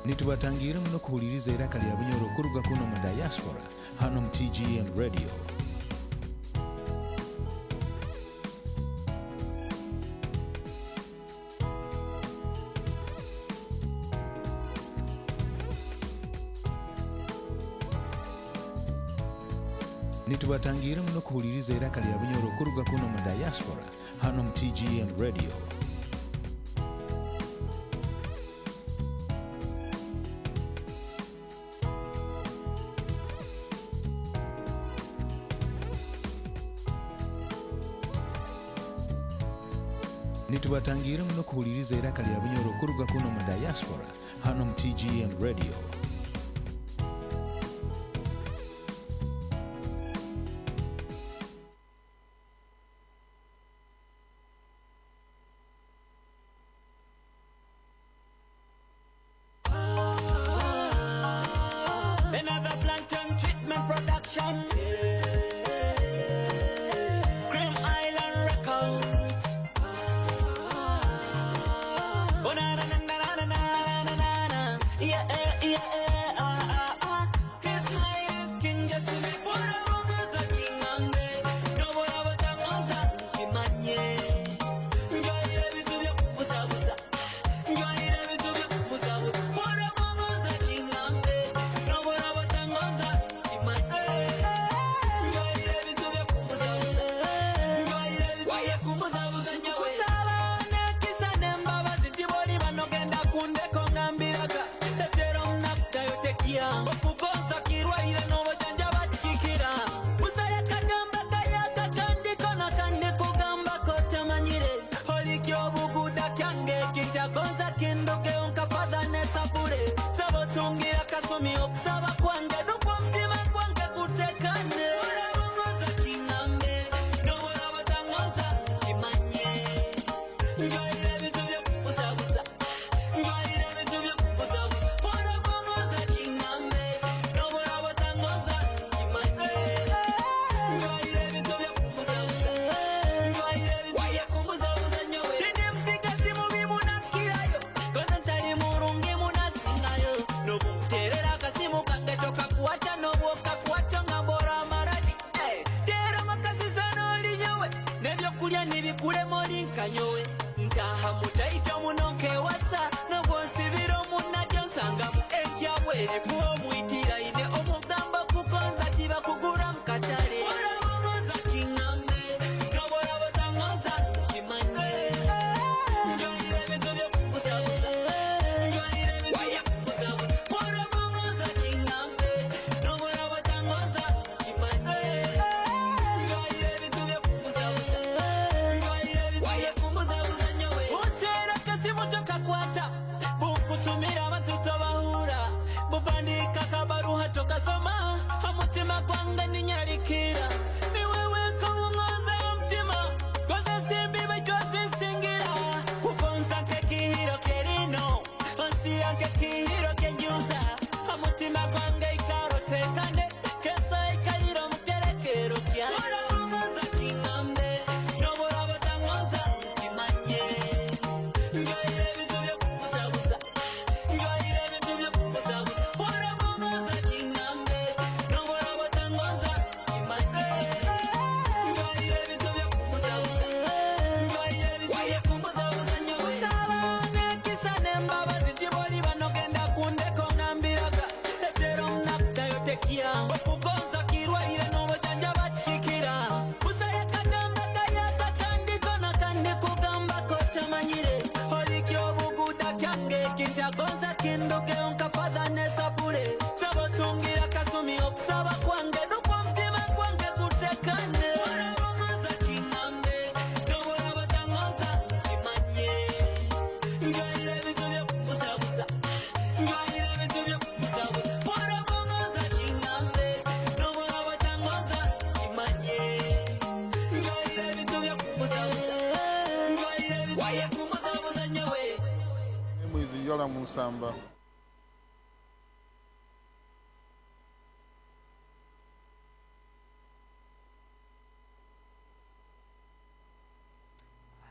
nitubatangira muno kuhuliriza iraka lya Bunyoro kuruga kuno mu Diaspora hano mu TGM Radio. Nitubatangira muno kuhuliriza iraka lya Bunyoro kuruga kuno mu Diaspora hano mu TGM Radio. Nitubatangira muno kuhuliriza iraka lya Bunyoro kuruga kuno mu Diaspora hano mu TGM Radio. Another plankton treatment production. Cream Island Records. Oh na na na na na na na na. Yeah yeah. His highest king just to be put up as a king and me. No more about Tangosa, Kimanye. Enjoy every to be busa busa. Enjoy every to be busa busa. Put up as a king and me. No more about Tangosa, Kimanye. Enjoy every to be busa busa. Enjoy every to be busa busa. Usabane kisane mbabazi tiboli banogenda kunde kongambiraga. Tetero mnakta yotekia. Okugonza kirwaire n'obujanja bakikira. Musaya kagamba kayaka kandi kona kandi kugamba kotamanyire. Olikyo buguda kyange kitagonza kindoge onkafadha nesapure. Sabotungira kasumi okusaba kwange nukwo mtima kwange kutekane. Olabongoza kingambe nobora batangoza kimanye. Njoyire ebitu byokubuzabuza. Njoyire ebitu byokubuzabuza. Olabongoza kingambe nobora batangoza kimanye. Njoyire ebitu byokubuzabuza. Njoyire ebitu byokubuzabuza nyowe. Tindi msikazi mubi munakirayo. Goza ntali murungi munasingayo. Nobuterera akasimu kange tokakuwata n'obwokakuwata nga mbora amaradi. Tera makasisano oli nyowe. N'ebyokulya nibikulema oli nkanyowe. Ntaha mutaito munonke wasa. N'obwonsibira omunajjo nsangamu ekyabwe erimu omuyitira ine omugamba kukonza tibakugura mu katale. Olabongoza kingambe n'obora batangoza kimanye. Njoyire ebintu byokubuzabuza. Njoyire ebintu byokubuzabuza. Olabongoza kingambe n'obora batangoza kimanye. Njoyire ebintu byokubuzabuza. Njoyire ebintu byokubuzabuza nyowe. Utera kasimu tokakwata. Bukutumira abantu tobahura. Bubandika kabaruha tokasoma. Omutima gwange ninyalikira. Ni wewe kawungoza omutima. Goza simbi bejozi nsingira. Kugonza nk'ekihiro kerino. Onsi yange kihiro kenjuza. Omutima gwange ikarotekane. Kesa ikalira omuterekero kya. Olabongoza kingambe nobora batangoza kimanye. Njoyire ebintu byokubuzabuza. Njoyire ebintu byokubuzabuza. Olabongoza kingambe nobora batangoza kimanye. Njoyire ebintu byokubuzabuza. Njoyire ebintu byokubuzabuza nyowe. Usabane kisane mbabazi tiboli banogenda kundeko ngambiraga. Tetero mnakta yotekia. Okugonza kirwaire n'obujanja bakikira. Musaya kagamba kayaka kandi kona kandi kugamba kotamanyire. Olikyo buguda kyange kintagonza kindoge onkafadha nesapule. Sabotungira kasumi okusaba kwange nukwo mtima kwange kutekane. Olabongoza kingambe nobora batangoza kimanye. Njoyire ebitu byokubuzabuza. Njoyire ebitu byokubuzabuza. Olabongoza kingambe nobora batangoza kimanye. Njoyire ebitu byokubuzabuza. Njoyire ebitu byokubuzabuza nyowe. Mwizi yola musamba.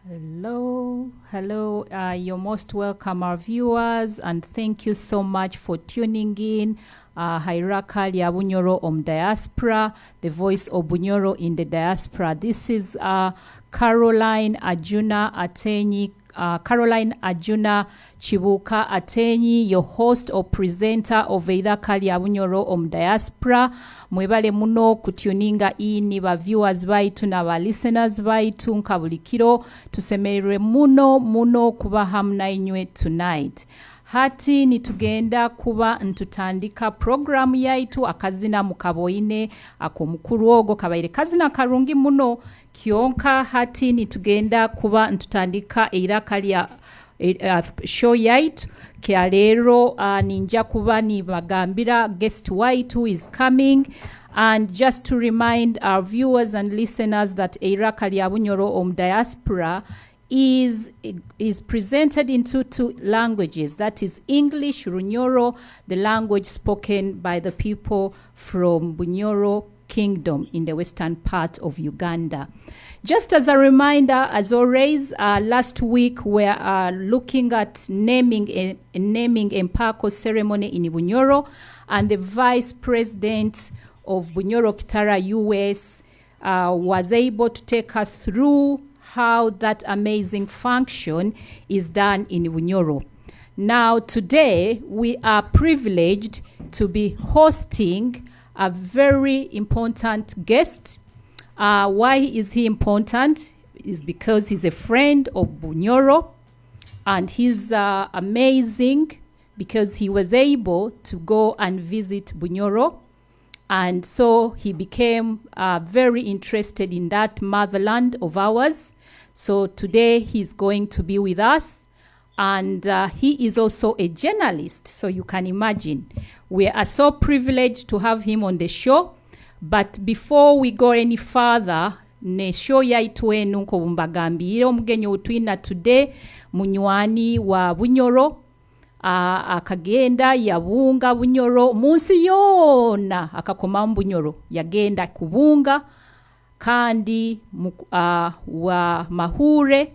Hello, Hello, you're most welcome, our viewers, and thank you so much for tuning in. Hairaka lya Bunyoro Diaspora, the voice of Bunyoro in the diaspora. This is Caroline Ajuna Chibuka Atenyi, your host or presenter of Hairaka lya Bunyoro Diaspora. Mwebale muno kutuninga ini ba viewers baitu na ba listeners baitu nkabulikiro tusemerwe muno kuba hamna inywe tonight. Hati nitugenda kuba ntutandika program yaitu akazina mukaboine ako mukuru ogo kabaire kazina karungi muno kionka. Hati nitugenda kuba ntutandika Hairaka lya show yaitu kia lero ninja kuba ni bagambira guest waitu is coming. And just to remind our viewers and listeners that Hairaka lya Bunyoro Diaspora is presented in two languages, that is English, Runyoro, the language spoken by the people from Bunyoro Kingdom in the western part of Uganda. Just as a reminder, as always, last week we are looking at naming Empako ceremony in Bunyoro, and the Vice President of Bunyoro Kitara US was able to take us through how that amazing function is done in Bunyoro. Now, today, we are privileged to be hosting a very important guest. Why is he important? Is because he's a friend of Bunyoro, and he's amazing because he was able to go and visit Bunyoro. And so he became very interested in that motherland of ours. So today he's going to be with us, and he is also a journalist. So you can imagine, we are so privileged to have him on the show. But before we go any further, ne show yaitu enu nko bumbagambire omugenyi utwina today munywani wa Bunyoro. Akagenda yabunga Bunyoro munsi yona akakoma Bunyoro yagenda kubunga kandi wa mahure.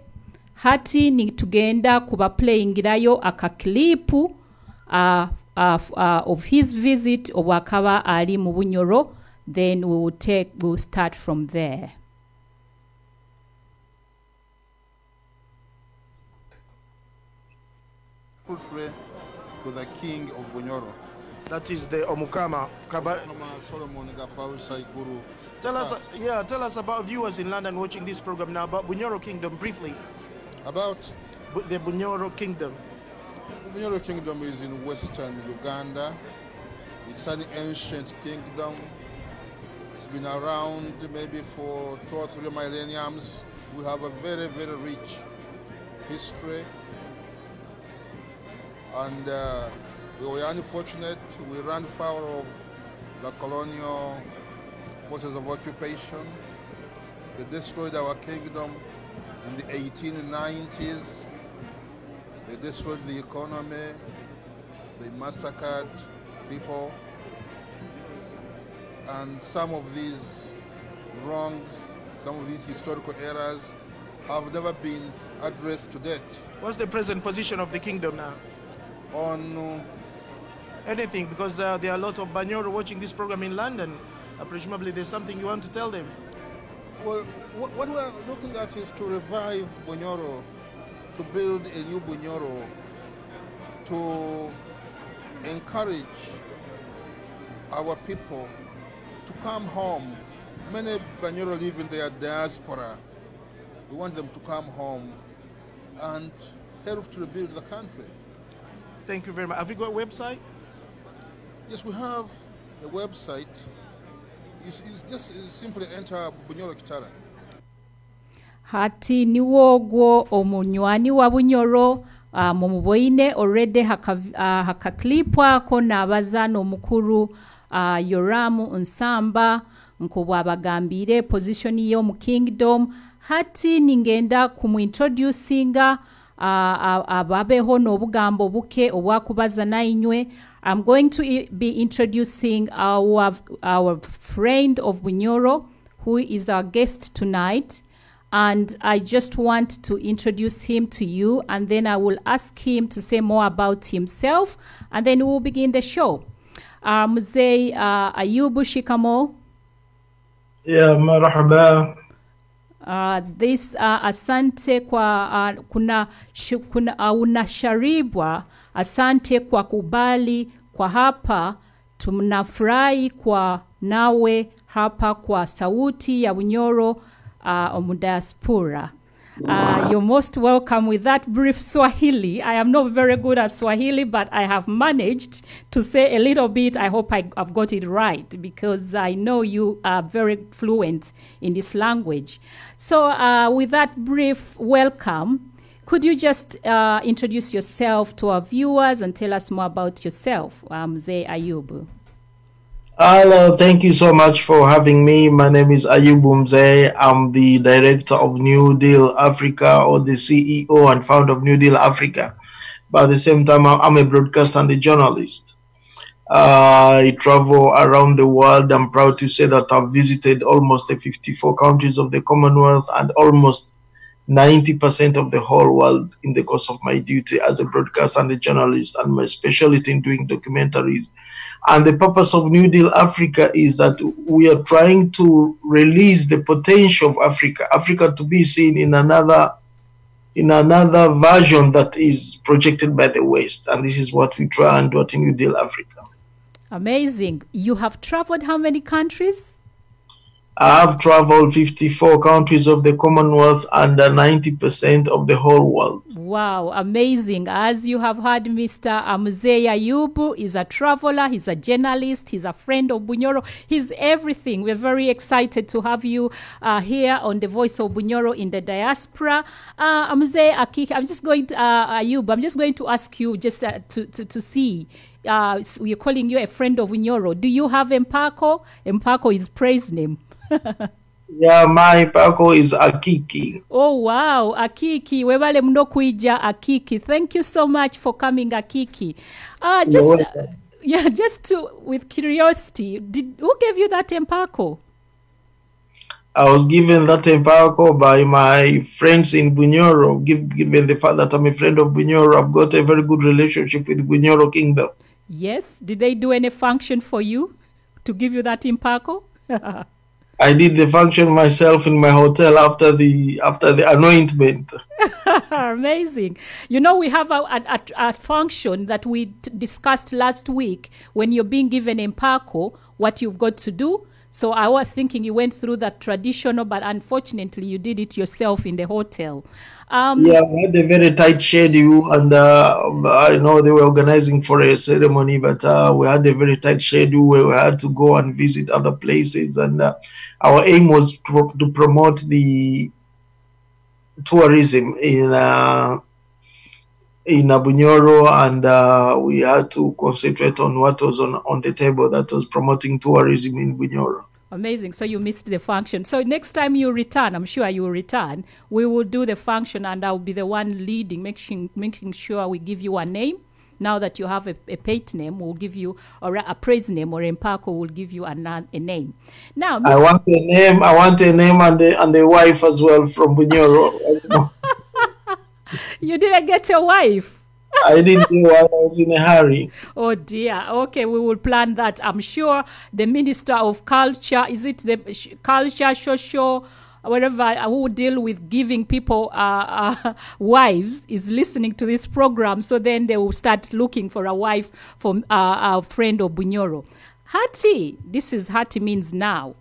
Hati ni tugenda kuba playingirayo akaklipu of his visit obwakaba ali mu Bunyoro. Then we'll start from there. To the king of Bunyoro. That is the Omukama. Tell us about viewers in London watching this program now about Bunyoro Kingdom briefly. About the Bunyoro Kingdom. The Bunyoro Kingdom is in western Uganda. It's an ancient kingdom. It's been around maybe for 2 or 3 millenniums. We have a very, very rich history. And we were unfortunate. We ran foul of the colonial forces of occupation. They destroyed our kingdom in the 1890s. They destroyed the economy. They massacred people. And some of these wrongs, some of these historical errors have never been addressed to date. What's the present position of the kingdom now? On anything, because there are a lot of Bunyoro watching this program in London. Presumably there's something you want to tell them. Well, what we're looking at is to revive Bunyoro, to build a new Bunyoro, to encourage our people to come home. Many Bunyoro live in their diaspora. We want them to come home and help to rebuild the country. Thank you very much. Have you got a website? Yes, we have a website. It's just simply enter Bunyoro Kitara. Hati niwogwo omunywani wa Bunyoro mumuboine already hakaklipwa ko nabazano mukuru Yoramu Nsamba nkobwa bagambire position yo mu kingdom. Hati ningenda kumuintroducinga ababeho n'obugambo buke obwakubaza nainywe. I'm going to be introducing our friend of Bunyoro, who is our guest tonight. and I just want to introduce him to you, and then I will ask him to say more about himself, and then we'll begin the show. Mzee Ayubu, shikamo. Yeah, marhaba. Asante kwa unasharibwa. Asante kwa kubali kwa hapa. Tunafurahi kwa nawe hapa kwa sauti ya Bunyoro Diaspora. You're most welcome with that brief Swahili. I am not very good at Swahili, but I have managed to say a little bit. I hope I've got it right, because I know you are very fluent in this language. So with that brief welcome, could you just introduce yourself to our viewers and tell us more about yourself, Mzee Ayubu? Hello, thank you so much for having me. My name is Ayubu Mzee. I'm the director of New Deal Africa, or the CEO and founder of New Deal Africa. But at the same time, I'm a broadcaster and a journalist. I travel around the world. I'm proud to say that I've visited almost the 54 countries of the Commonwealth and almost 90% of the whole world in the course of my duty as a broadcaster and a journalist, and my specialty in doing documentaries. And the purpose of New Deal Africa is that we are trying to release the potential of Africa to be seen in another version that is projected by the West. And this is what we try and do at New Deal Africa. Amazing. You have traveled how many countries? I have traveled 54 countries of the Commonwealth and 90% of the whole world. Wow, amazing. As you have heard, Mr. Mzee Ayubu is a traveler, he's a journalist, he's a friend of Bunyoro, he's everything. We're very excited to have you here on the Voice of Bunyoro in the Diaspora. Mzee Akiiki, I'm just going to, Ayubu, I'm just going to ask you just to see. We're calling you a friend of Bunyoro. Do you have Mpako? Mpako is praise name. Yeah, my Mpako is Akiiki. Oh, wow. Akiiki. Webale mno kuija Akiiki. Thank you so much for coming, Akiiki. Just with curiosity, who gave you that Mpako? I was given that Mpako by my friends in Bunyoro. Given the fact that I'm a friend of Bunyoro, I've got a very good relationship with Bunyoro Kingdom. Yes. Did they do any function for you to give you that Mpako? I did the function myself in my hotel after the anointment. Amazing. You know, we have a function that we discussed last week. When you're being given Mpako, what you've got to do. So I was thinking you went through that traditional, but unfortunately you did it yourself in the hotel. Yeah, we had a very tight schedule, and I know they were organizing for a ceremony, but we had a very tight schedule where we had to go and visit other places, and our aim was to promote the tourism in Bunyoro, and we had to concentrate on what was on the table that was promoting tourism in Bunyoro. Amazing. So you missed the function. So next time you return, I'm sure you will return, we will do the function, and I'll be the one leading, making sure we give you a name. Now that you have a paid name, we'll give you, or a praise name, or Mpako will give you a name. Now, Mr. I want a name and the wife as well from Bunyoro. You didn't get your wife? I didn't know I was in a hurry. Oh dear. Okay, we will plan that. I'm sure the Minister of Culture, is it the Culture, Social, whatever, who deal with giving people wives, is listening to this program. So then they will start looking for a wife from our friend of Bunyoro. Hati, this is Hati means now.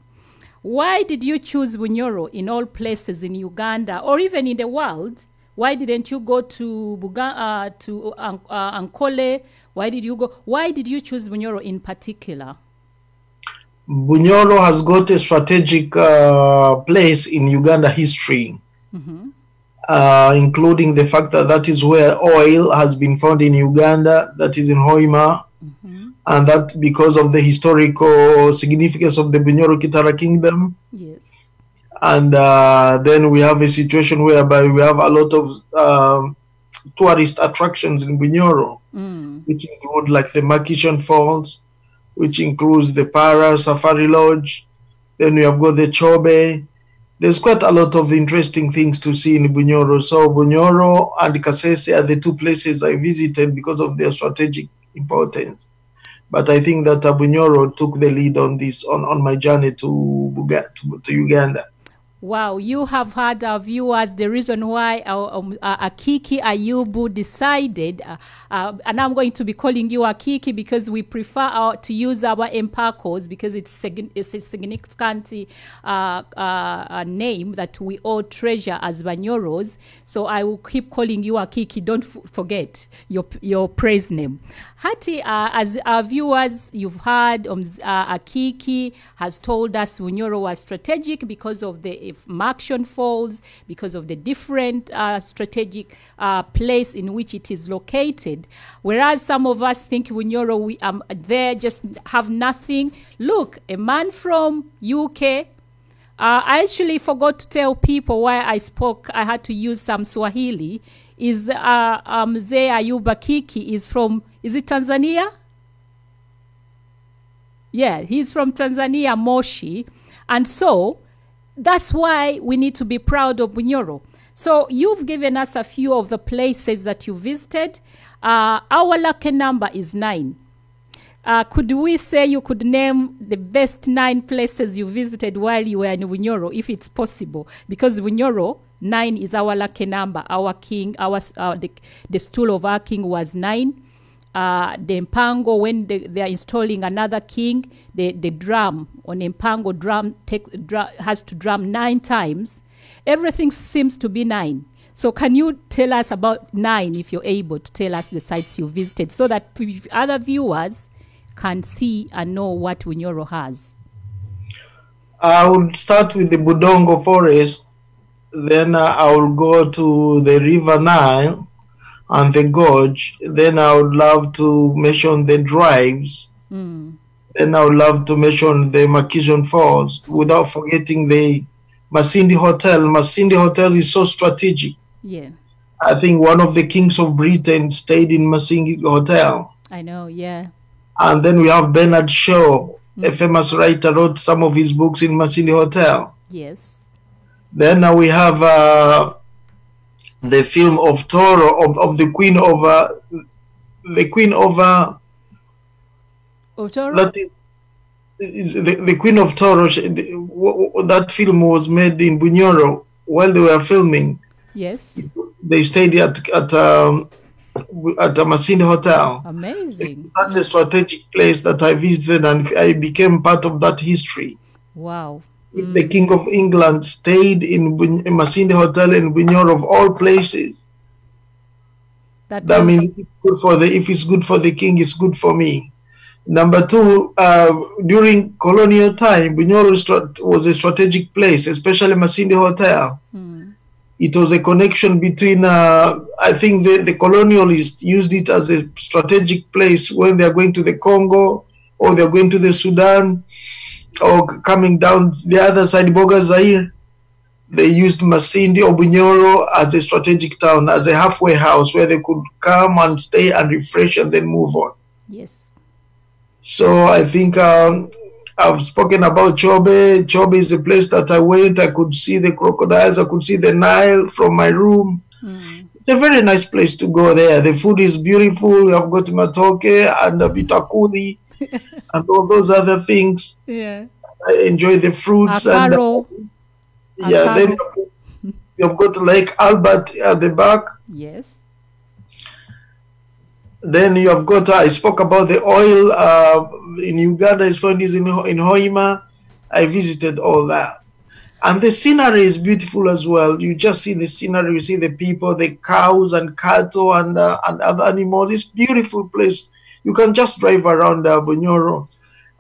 Why did you choose Bunyoro in all places in Uganda or even in the world? Why didn't you go to Ankole? Why did you choose Bunyoro in particular? Bunyoro has got a strategic place in Uganda history, including the fact that is where oil has been found in Uganda, that is in Hoima, and that because of the historical significance of the Bunyoro Kitara Kingdom. Yes. And then we have a situation whereby we have a lot of tourist attractions in Bunyoro, which include like the Makishan Falls, which includes the Para Safari Lodge. Then we have got the Chobe. there's quite a lot of interesting things to see in Bunyoro. So Bunyoro and Kasese are the two places I visited because of their strategic importance. But I think that Bunyoro took the lead on this, on my journey to Uganda. Wow, you have heard our viewers the reason why Akiiki Ayubu decided, and I'm going to be calling you Akiiki because we prefer to use our empacos because it's a significant name that we all treasure as Banyoros. So I will keep calling you Akiiki. Don't forget your praise name. Hati, as our viewers, you've heard Akiiki has told us Bunyoro was strategic because of the Maction Falls, because of the different strategic place in which it is located. Whereas some of us think Bunyoro, we there just have nothing. Look, a man from UK. I actually forgot to tell people why I had to use some Swahili. Is Job Akiiki is from, is it Tanzania? Yeah, he's from Tanzania, Moshi. And so that's why we need to be proud of Bunyoro. So you've given us a few of the places that you visited. Our lucky number is 9. Could we say you could name the best 9 places you visited while you were in Bunyoro, if it's possible? Because Bunyoro, 9 is our lucky number. Our king, the stool of our king was 9. The Mpango, when they are installing another king, the drum on Mpango has to drum 9 times. Everything seems to be 9. So can you tell us about 9 if you're able to tell us the sites you visited so that other viewers can see and know what Bunyoro has? I would start with the Budongo Forest, then I will go to the River Nile and the gorge. Then I would love to mention the drives. Then I would love to mention the Makison Falls, without forgetting the Masindi Hotel. Masindi Hotel is so strategic. Yeah. I think one of the kings of Britain stayed in Masindi Hotel. I know, yeah. And then we have Bernard Shaw, a famous writer, wrote some of his books in Masindi Hotel. Yes. Then we have the film of Toro, of the Queen of Toro? That is the Queen of Toro. That film was made in Bunyoro while they were filming. Yes. They stayed at a Masindi Hotel. Amazing. It's such a strategic place that I visited and I became part of that history. Wow. The King of England stayed in Masindi Hotel in Bunyoro, of all places. That means if it's good for the king, it's good for me. Number 2, during colonial time, Bunyoro was a strategic place, especially Masindi Hotel. It was a connection between, I think the colonialists used it as a strategic place when they're going to the Congo or they're going to the Sudan or coming down the other side, Boga Zaire. They used Masindi or Bunyoro as a strategic town, as a halfway house where they could come and stay and refresh and then move on. Yes. So I think I've spoken about Chobe. Chobe is a place that I went. I could see the crocodiles. I could see the Nile from my room. It's a very nice place to go there. The food is beautiful. I've got matoke and bitakuli and all those other things. Yeah. I enjoy the fruits. Akaro. Yeah, then you've got Lake Albert at the back. Yes. Then you have got, I spoke about the oil in Uganda, is found in Hoima. I visited all that. And the scenery is beautiful as well. You just see the scenery, you see the people, the cows and cattle and other animals. It's a beautiful place. You can just drive around Bunyoro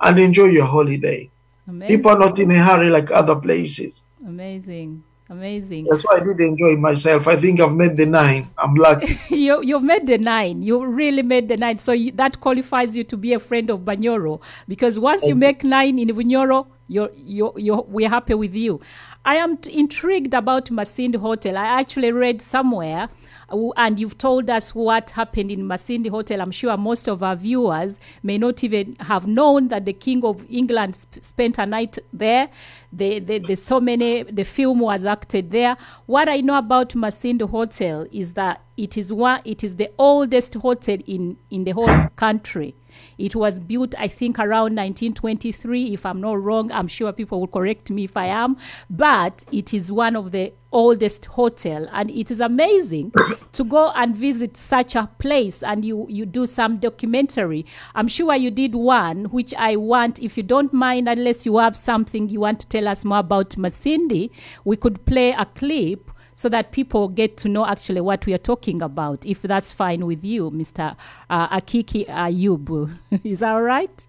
and enjoy your holiday. Amazing. People are not in a hurry like other places. Amazing. Amazing. That's why I did enjoy myself. I think I've made the 9. I'm lucky. You've made the 9. You really made the 9. So that qualifies you to be a friend of Bunyoro. Because once you make 9 in Bunyoro, we're happy with you. I am intrigued about Masindi Hotel. I actually read somewhere and you've told us what happened in Masindi Hotel. I'm sure most of our viewers may not even have known that the King of England spent a night there. The film was acted there. What I know about Masindi Hotel is that it is the oldest hotel in the whole country. It was built, I think, around 1923, if I'm not wrong. I'm sure people will correct me if I am. But it is one of the oldest hotel, and it is amazing to go and visit such a place, and you do some documentary. I'm sure you did one, which I want, if you don't mind, unless you have something you want to tell us more about Masindi, we could play a clip so that people get to know actually what we are talking about, if that's fine with you, Mr. Akiiki Ayubu. Is that all right?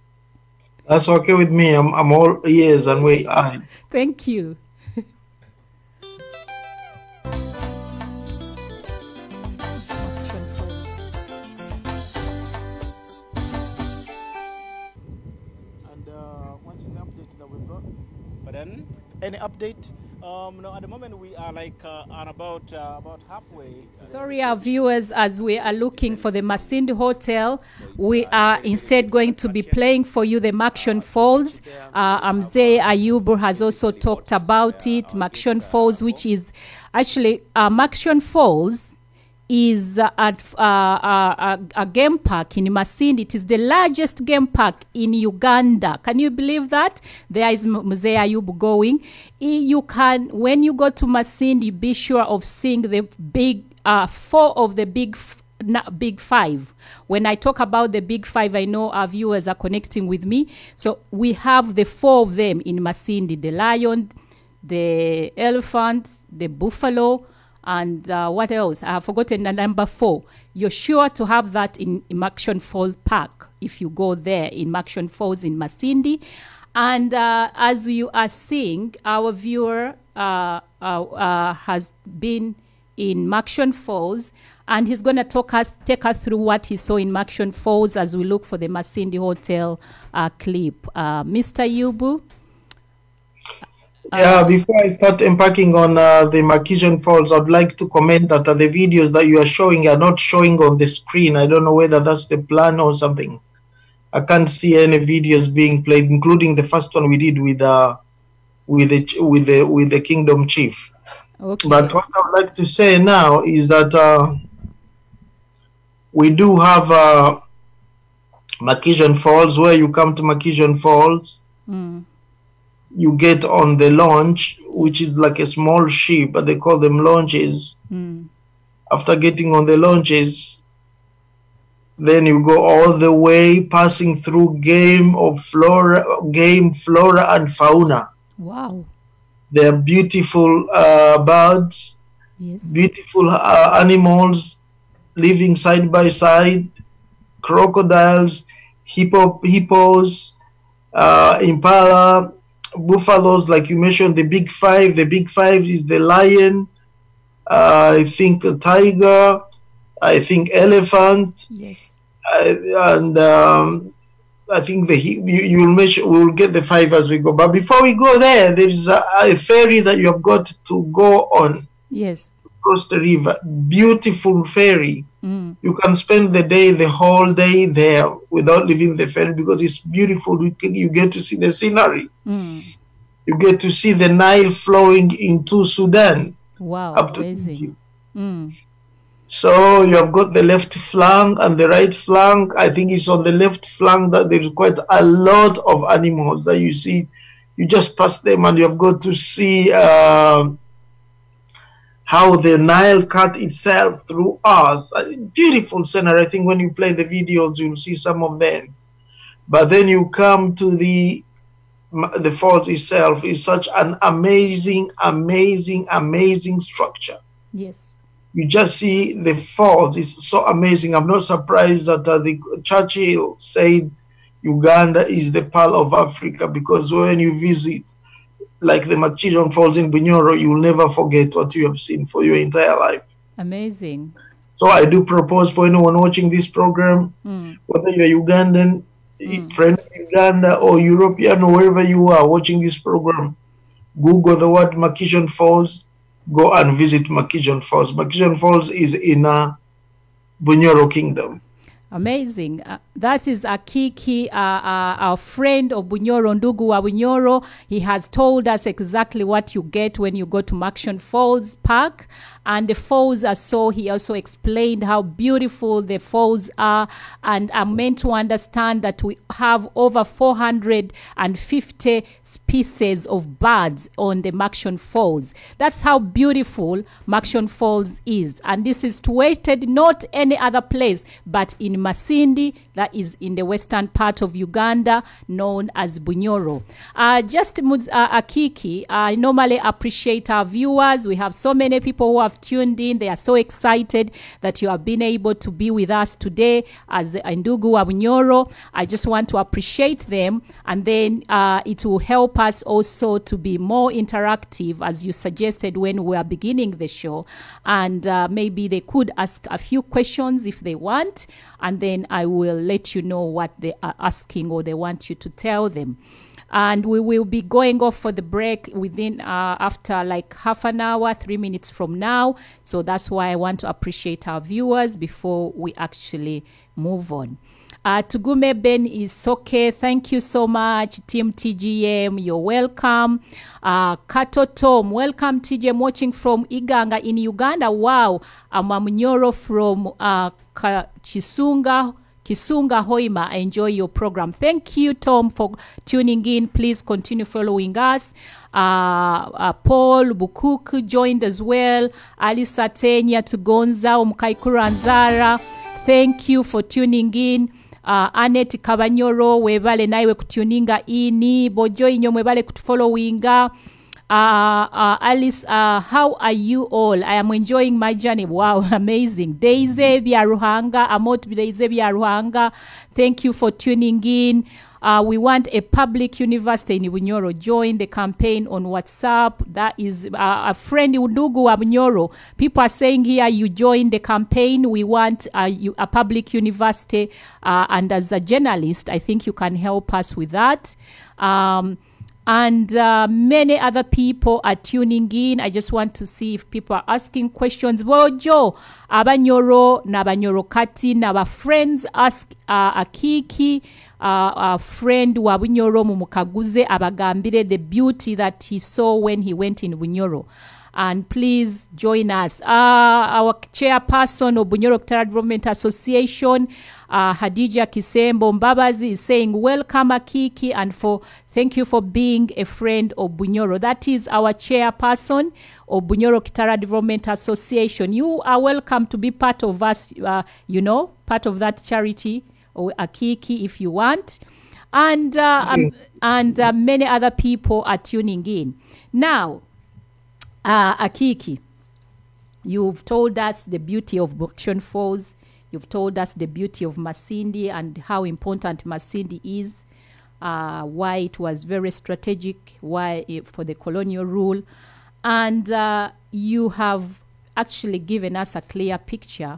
That's okay with me. I'm all ears and wait. Thank you. Any update? No, at the moment we are like on about halfway. Sorry, our viewers, as we are looking for the Masindi Hotel, we are instead going to be playing for you the Makshon Falls. Mzee Ayubu has also talked about it. Makshon Falls, which is actually Makshon Falls is a game park in Masindi. It is the largest game park in Uganda. Can you believe that? There is Mzee Ayubu going. You can, when you go to Masindi, be sure of seeing the big, 4 of the big 5. When I talk about the big 5, I know our viewers are connecting with me. So we have the 4 of them in Masindi: the lion, the elephant, the buffalo, and what else? I have forgotten the number 4. You're sure to have that in Makshon Falls Park if you go there in Makshon Falls in Masindi. And as you are seeing, our viewer has been in Makshon Falls, and he's going to take us through what he saw in Makshon Falls as we look for the Masindi Hotel clip. Mr. Yubu? Yeah, before I start unpacking on the Makshon Falls, I'd like to comment that the videos that you are showing are not showing on the screen. I don't know whether that's the plan or something. I can't see any videos being played, including the first one we did with the Kingdom Chief. Okay. But what I would like to say now is that we do have Makshon Falls. Where you come to Makshon Falls, you get on the launch, which is like a small ship, but they call them launches. After getting on the launches, then you go all the way, passing through game, flora and fauna. Wow. They're beautiful birds, yes, beautiful animals living side by side, crocodiles, hippos, impala, buffaloes, like you mentioned, the big 5. The big 5 is the lion, I think a tiger, I think elephant, yes, and I think we'll get the 5 as we go. But before we go there, there is a ferry that you have got to go on. Yes. Across the river. Beautiful ferry. You can spend the whole day there without leaving the ferry because it's beautiful. You get to see the scenery. You get to see the Nile flowing into Sudan. Wow, up to amazing. So you have got the left flank and the right flank. I think it's on the left flank that there's quite a lot of animals that you see. You just pass them and you have got to see how the Nile cut itself through earth. Beautiful scenery. I think when you play the videos, you'll see some of them. But then you come to the falls itself. Is such an amazing, amazing, amazing structure. Yes. You just see the falls. It's so amazing. I'm not surprised that the Churchill said Uganda is the pearl of Africa, because when you visit, like the Makshon Falls in Bunyoro, you will never forget what you have seen for your entire life. Amazing. So I do propose for anyone watching this program, whether you're Ugandan, friend of Uganda, or European, or wherever you are watching this program, Google the word Makshon Falls, go and visit Makijon Falls. Makijon Falls is in Bunyoro Kingdom. Amazing. That is Akiiki, our friend of Bunyoro, Ndugu wa Bunyoro. He has told us exactly what you get when you go to Makijon Falls Park. And the falls are he also explained how beautiful the falls are. And I'm meant to understand that we have over 450 species of birds on the Makijon Falls. That's how beautiful Makijon Falls is. And this is situated not any other place, but in Masindi, that is in the western part of Uganda, known as Bunyoro. Akiiki, I normally appreciate our viewers. We have so many people who have tuned in. They are so excited that you have been able to be with us today as Ndugu wa Bunyoro. I just want to appreciate them, and then it will help us also to be more interactive, as you suggested when we are beginning the show. And maybe they could ask a few questions if they want, and then I will let you know what they are asking or they want you to tell them. And we will be going off for the break within after like half an hour, 3 minutes from now. So that's why I want to appreciate our viewers before we actually move on. Tugume Ben is okay. Thank you so much. Team TGM, you're welcome. Kato Tom, welcome TGM, watching from Iganga in Uganda. Wow. I'm Bunyoro from Kisunga Hoima. I enjoy your program. Thank you, Tom, for tuning in. Please continue following us. Paul Bukuku joined as well. Alisa Tenya Tugonza, Umkaikuranzara. Thank you for tuning in. Annette Kabanyoro, webale naiwe kutuninga ini. Bojo inyo mwebale kutufollowinga. Alice, how are you all? I am enjoying my journey. Wow, amazing. Daisy Biaruhanga, Amot Daisy Biaruhanga, thank you for tuning in. We want a public university in Bunyoro. Join the campaign on WhatsApp. That is a friend Ndugu wa Bunyoro. People are saying here, you join the campaign. We want a public university. And as a journalist, I think you can help us with that. And many other people are tuning in. I just want to see if people are asking questions. Bojo, Abanyoro, Nabanyoro Kati, Naba friends ask Akiiki, a friend wa Bunyoro Mumukaguze, Abagambire, the beauty that he saw when he went in Bunyoro. And please join us. Our chairperson of Bunyoro Kitara Development Association, Hadija Kisembo Mbabazi, is saying, welcome Akiiki, and thank you for being a friend of Bunyoro. That is our chairperson of Bunyoro Kitara Development Association. You are welcome to be part of us, part of that charity, or Akiiki, if you want. And many other people are tuning in. Now, Akiiki, you've told us the beauty of Makijon Falls. You've told us the beauty of Masindi and how important Masindi is, why it was very strategic, for the colonial rule. And you have actually given us a clear picture.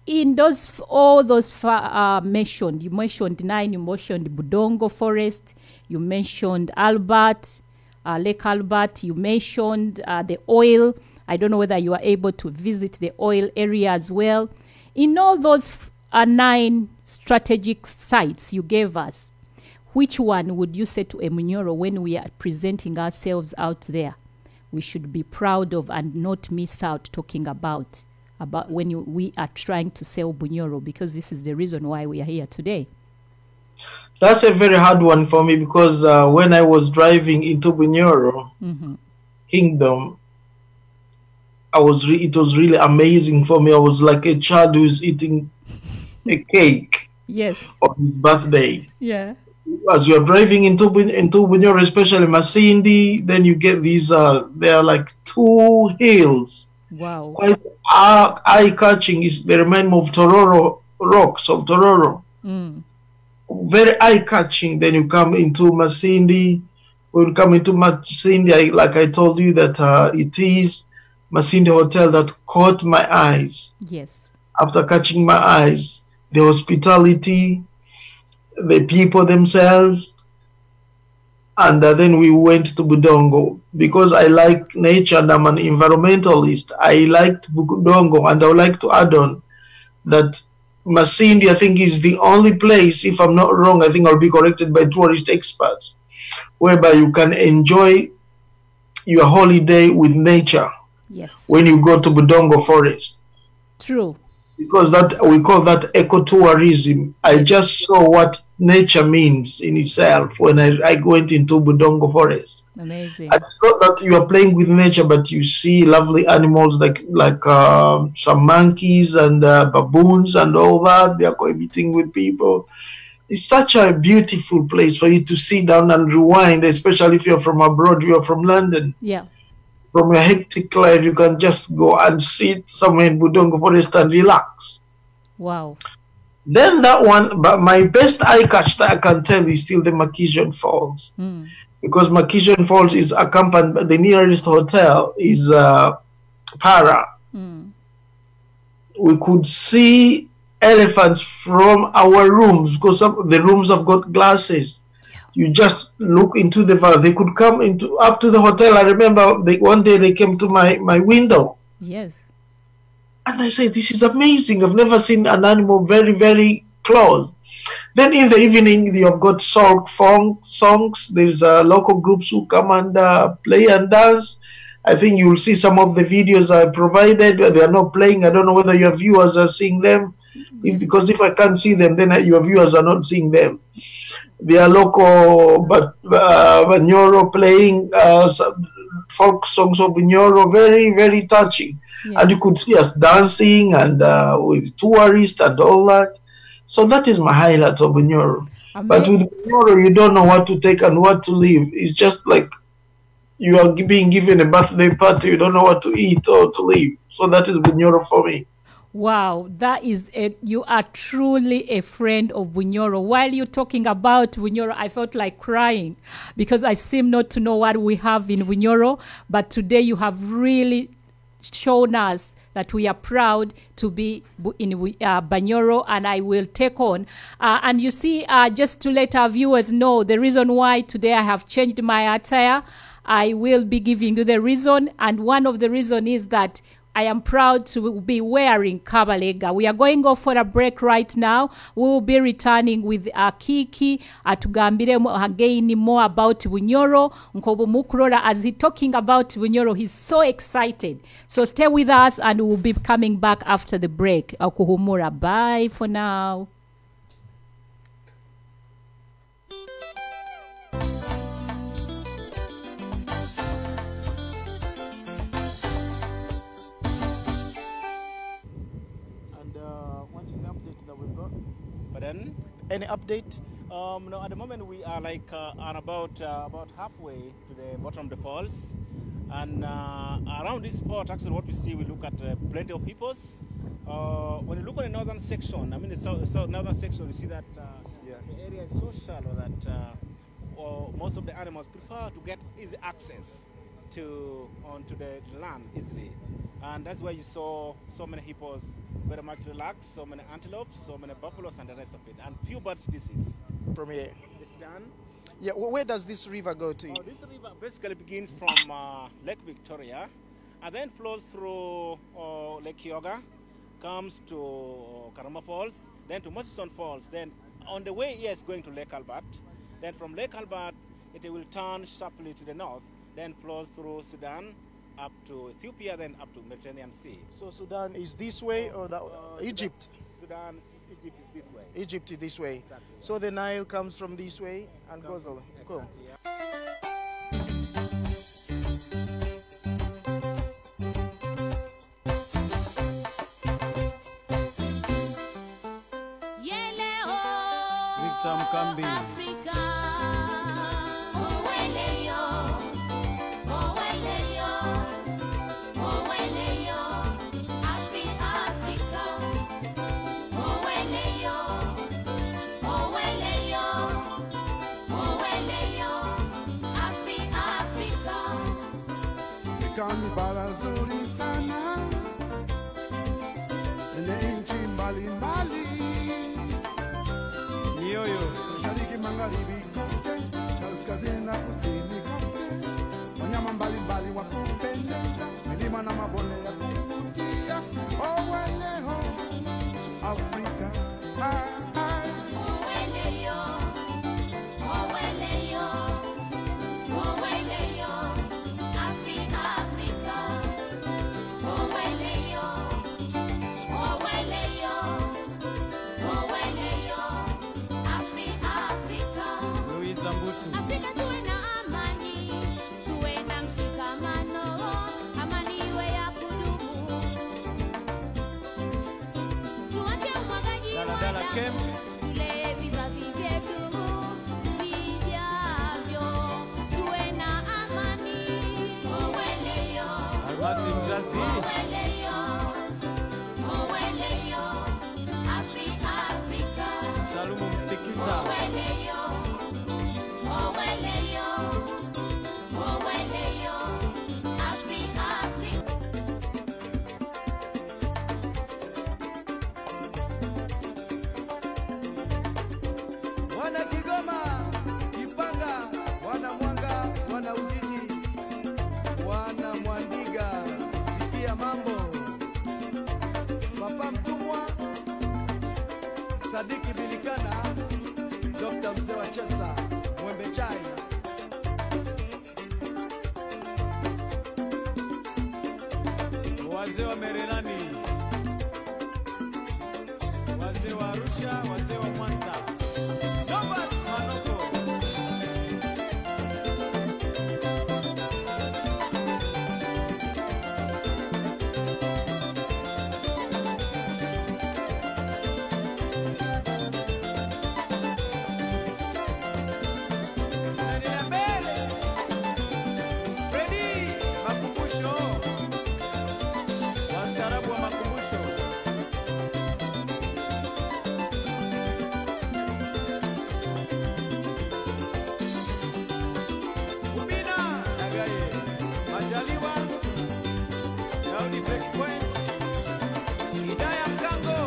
In all those mentioned, you mentioned 9, you mentioned Budongo Forest, you mentioned Albert, Lake Albert, you mentioned the oil. I don't know whether you are able to visit the oil area as well. In all those 9 strategic sites you gave us, which one would you say to Bunyoro when we are presenting ourselves out there we should be proud of and not miss out talking about when we are trying to sell Bunyoro, because this is the reason why we are here today? That's a very hard one for me, because when I was driving into Bunyoro Kingdom, it was really amazing for me. I was like a child who's eating a cake. Yes. On his birthday. Yeah. As you're driving into Bunyoro, especially Masindi, then you get these, there are like 2 hills. Wow. Quite eye-catching. They remind me of Tororo, rocks of Tororo. Very eye-catching. Then you come into Masindi. When you come into Masindi, like I told you, that it is Masindi Hotel that caught my eyes. Yes. After catching my eyes, the hospitality, the people themselves, and then we went to Budongo because I like nature and I'm an environmentalist. I liked Budongo, and I would like to add on that Masindi, I think, is the only place, if I'm not wrong, I think I'll be corrected by tourist experts, whereby you can enjoy your holiday with nature. Yes. When you go to Budongo Forest. True. Because that we call that ecotourism. I just saw what nature means in itself when I went into Budongo Forest. Amazing. I thought that you are playing with nature, but you see lovely animals like some monkeys and baboons and all that. They are cohabiting with people. It's such a beautiful place for you to sit down and rewind, especially if you're from abroad, you are from London. Yeah. From a hectic life, you can just go and sit somewhere in Budongo Forest and relax. Wow. Then that one, but my best eye catch that I can tell is still the Makisian Falls. Because Makisian Falls is accompanied by the nearest hotel is Para. We could see elephants from our rooms because some of the rooms have got glasses. You just look into the valley. They could come up to the hotel. I remember one day they came to my window. Yes. And I say, this is amazing. I've never seen an animal very, very close. Then in the evening, you have got songs. There's local groups who come and play and dance. I think you'll see some of the videos I provided. They are not playing. I don't know whether your viewers are seeing them. Yes. Because if I can't see them, then your viewers are not seeing them. They are local, but Bunyoro playing folk songs of Bunyoro, very, very touching. Yes. And you could see us dancing and with tourists and all that. So that is my highlight of Bunyoro. But with Bunyoro, you don't know what to take and what to leave. It's just like you are being given a birthday party. You don't know what to eat or to leave. So that is Bunyoro for me. Wow, that is you are truly a friend of Bunyoro. While you're talking about Bunyoro, I felt like crying because I seem not to know what we have in Bunyoro. But today you have really shown us that we are proud to be in Bunyoro, and I will take on. And you see, just to let our viewers know the reason why today I have changed my attire, I will be giving you the reason. And one of the reasons is that I am proud to be wearing Kabalega. We are going off for a break right now. We will be returning with Akiiki atugambire again more about Bunyoro. Nkobo Mukurora, as he's talking about Bunyoro, he's so excited. So stay with us and we'll be coming back after the break. Akuhumura, bye for now. Any update? No, at the moment we are like on about halfway to the bottom of the falls, and around this spot, actually, what we see, we look at plenty of hippos. When you look at the northern section, I mean the northern section, you see that the area is so shallow that most of the animals prefer to get easy access onto the land easily. And that's why you saw so many hippos very much relaxed, so many antelopes, so many buffaloes, and the rest of it, and few bird species. From here. It's done. Yeah, where does this river go to? This river basically begins from Lake Victoria, and then flows through Lake Kyoga, comes to Karama Falls, then to Mosison Falls. Then on the way here, it's going to Lake Albert. Then from Lake Albert, it will turn sharply to the north, then flows through Sudan, up to Ethiopia, then up to Mediterranean Sea. So Sudan is this way, or that Egypt? Egypt is this way. Egypt is this way. Exactly, yeah. So the Nile comes from this way and goes all. Cool. Victor Mkambi. Ni bara zuri sana ile nchi mbalimbali, Yoyo mashariki, magharibi, kote kaskazini na kusini. Kem. Tule vizazi vyetu vijavyo, tuwe na amani. Oweleyo, Almasi mzazi. oweleyo, oweleyo, Afrika. Salumu Mpikita. Oweleyo, oweleyo, oweleyo, Afrika. Wana Kigoma, Kipanga, wana Mwanga, wana Ujiji, wana Mwandiga, sikia mambo. Papa Mtumwa, Sadiki Bilikana, Dr. Mzee wa Chesa, Mwembe Chai. Wazee wa Merelani, wazee wa Arusha, wazee wa Mwanza. Robert Manoko. Daniela Mbele. Freddy Makumbusho. Wastaarabu wa Makumbusho. Ubina Nagaye, Majaliwa, Daudi Breakpoint, Hidaya Mkango.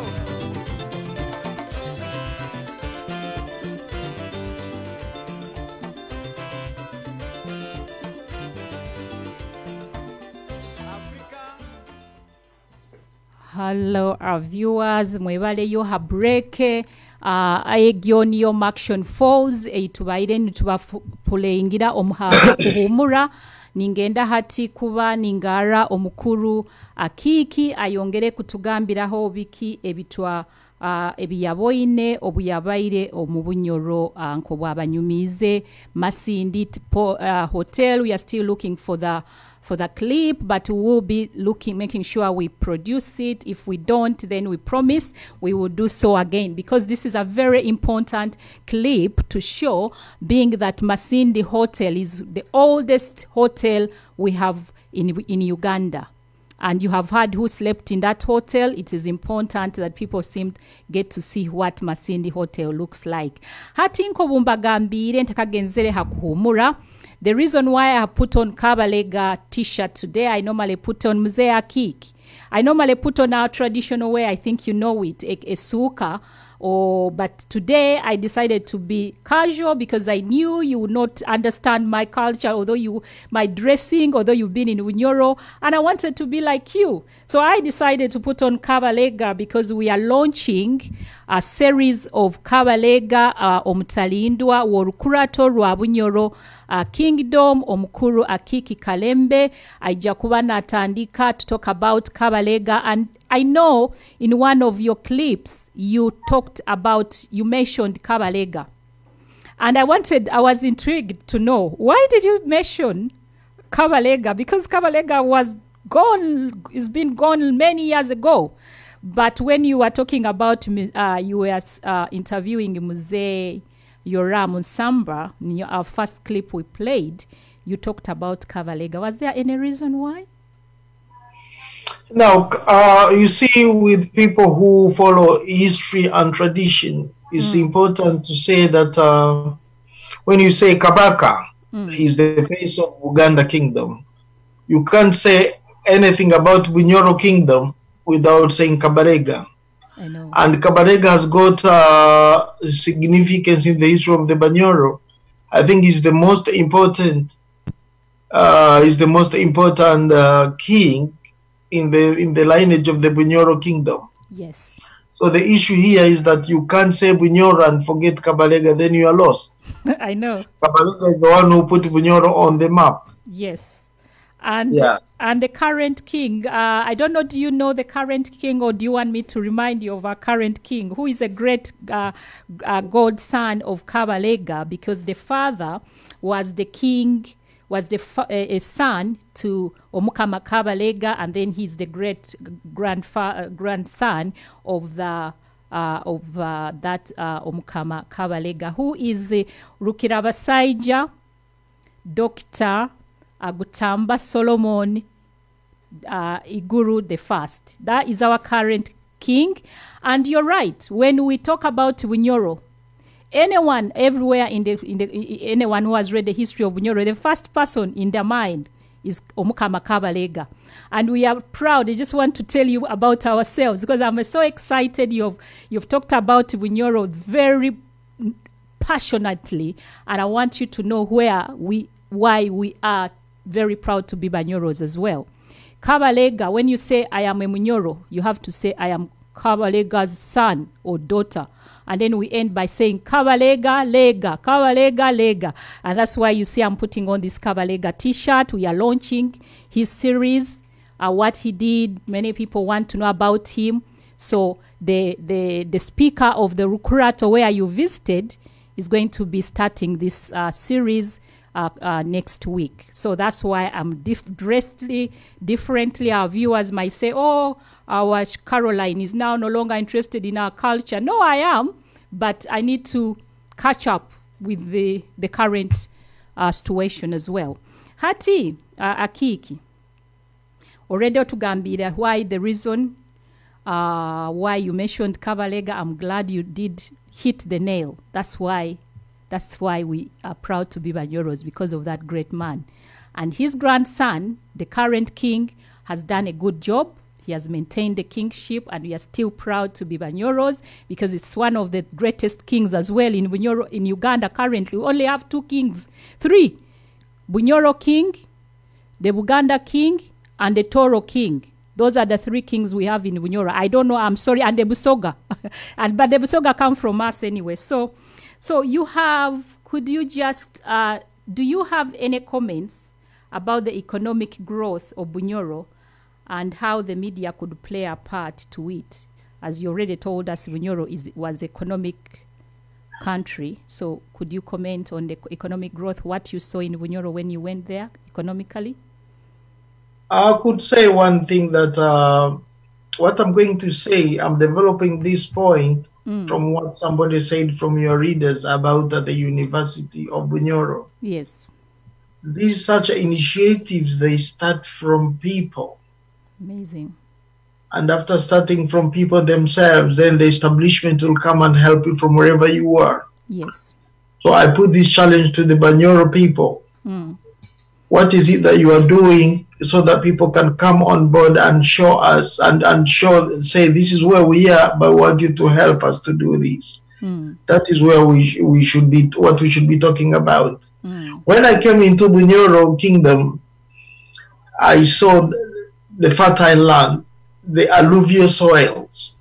Africa. Hello, our viewers. Mwebale yo habreke. Aegionio Action Falls. Tubaire nitubapulayingira omuhanga kuhumura. Ningenda hati kuba ningara omukuru Akiiki ayongere kutugambiraho biki ebitwa ebiyaboine obuyabaire omubunyoro nko bwabanyumize Masindi hotel. We are still looking for the clip, but we will be making sure we produce it. If we don't, then we promise we will do so again, because this is a very important clip to show, being that Masindi Hotel is the oldest hotel we have in Uganda. And you have heard who slept in that hotel. It is important that people get to see what Masindi Hotel looks like. Hatinko bumbagambire ntakagenzere hakuhumura. The reason why I put on Kabalega t-shirt today, I normally put on Mzee Akiiki. I normally put on our traditional wear. I think you know it, a suka. But today I decided to be casual because I knew you would not understand my culture, my dressing, although you've been in Bunyoro, and I wanted to be like you. So I decided to put on Kabalega because we are launching a series of Kabalega omutalindwa worukurato rwa Bunyoro Kingdom omukuru Akiiki Kalembe aija kuba natandika to talk about Kabalega. And I know in one of your clips you mentioned Kabalega, and I was intrigued to know, why did you mention Kabalega? Because Kabalega was gone, it's been gone many years ago. But when you were talking about, you were interviewing Mzee Yora Musamba, in our first clip we played, you talked about Kabalega. Was there any reason why? Now, you see, with people who follow history and tradition, it's important to say that when you say Kabaka is the face of Uganda Kingdom, you can't say anything about Bunyoro Kingdom without saying Kabalega. I know. And Kabalega has got significance in the history of the Bunyoro. I think is the most important king in the lineage of the Bunyoro Kingdom. Yes. So the issue here is that you can't say Bunyoro and forget Kabalega, then you are lost. I know. Kabalega is the one who put Bunyoro on the map. Yes. And the current king, I don't know, do you know the current king, or do you want me to remind you of our current king, who is a great godson of Kabalega, because the father was the king, a son to Omukama Kabalega, and then he's the great grandson of the that Omukama Kabalega, who is Rukirabasaija Dr. Agutamba Solomon Iguru the First. That is our current king. And you're right, when we talk about Bunyoro, anyone everywhere anyone who has read the history of Bunyoro, the first person in their mind is Omukama Kabalega. And we are proud. I just want to tell you about ourselves because I'm so excited. You've talked about Bunyoro very passionately, and I want you to know why we are very proud to be Bunyoros as well. Kabalega, when you say I am a Bunyoro, you have to say I am Kabalega's son or daughter. And then we end by saying Kabalega Lega, Kabalega Lega. And that's why you see I'm putting on this Kabalega t-shirt. We are launching his series, what he did. Many people want to know about him. So the speaker of the Rukurato where you visited is going to be starting this series next week. So that's why I'm dressed differently. Our viewers might say, oh, our Caroline is now no longer interested in our culture. No, I am, but I need to catch up with the current situation as well. Hati Akiiki, already otugambira why the reason why you mentioned Kabalega. I'm glad you did hit the nail. That's why we are proud to be Bunyoros, because of that great man. And his grandson, the current king, has done a good job. He has maintained the kingship, and we are still proud to be Bunyoros because it's one of the greatest kings as well in Bunyoro. In Uganda currently, we only have 3 Bunyoro king, the Buganda king, and the Toro king. Those are the 3 kings we have in Bunyoro. I don't know, I'm sorry, and the Busoga. But the Busoga come from us anyway. So you have, could you just, do you have any comments about the economic growth of Bunyoro and how the media could play a part to it? As you already told us, Bunyoro was economic country. So could you comment on the economic growth, what you saw in Bunyoro when you went there economically? I could say one thing that what I'm going to say, I'm developing this point from what somebody said from your readers about the University of Bunyoro. Yes. These such initiatives, they start from people. Amazing. And after starting from people themselves, then the establishment will come and help you from wherever you are. Yes. So I put this challenge to the Bunyoro people. What is it that you are doing so that people can come on board and show us and say this is where we are, but we want you to help us to do this. That is where we should be, what we should be talking about. When I came into Bunyoro Kingdom, I saw the fertile land, the alluvial soils.